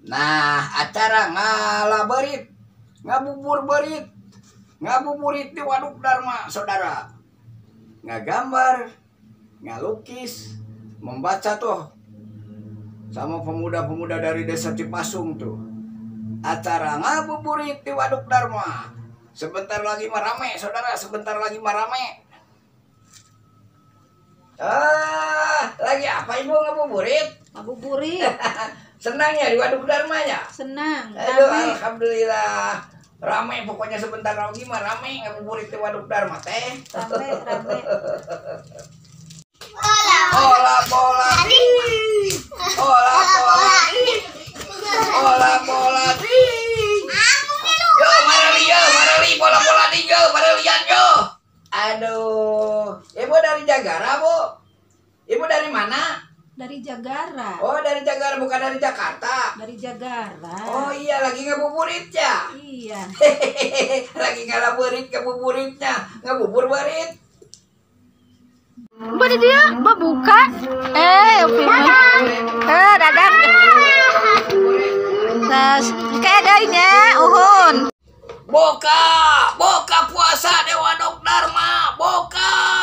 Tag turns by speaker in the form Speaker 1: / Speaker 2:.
Speaker 1: Nah, acara ngalaberit, ngabuburit di Waduk Dharma, saudara. Ngagambar, ngalukis, membaca tuh sama pemuda-pemuda dari desa Cipasung tuh. Acara ngabuburit di Waduk Dharma. Sebentar lagi marame, saudara, sebentar lagi marame. Lagi apa ibu ngabuburit?
Speaker 2: Ngabuburit.
Speaker 1: Senang ya di Waduk Dharma ya?
Speaker 2: Senang.
Speaker 1: Aduh,
Speaker 2: Rame.
Speaker 1: alhamdulillah. Rame pokoknya sebentar lagi mah rame ngabuburit di Waduk Dharma teh.
Speaker 2: Rame.
Speaker 1: Bola bola di. Bola di. Yo marali bola di yo, pada lihat yo. Aduh, ibu dari Jagara, Bu? Ibu dari mana?
Speaker 2: Dari Jagara.
Speaker 1: Oh, dari Jagara, bukan dari Jakarta.
Speaker 2: Dari Jagara.
Speaker 1: Oh iya, lagi ngabuburit ya.
Speaker 2: Iya.
Speaker 1: Lagi ngabuburitnya, ngabubur barit.
Speaker 2: Apa dia? Buka. Dadang. Kayak adanya, uhun.
Speaker 1: Boka puasa di Waduk Dharma, boka.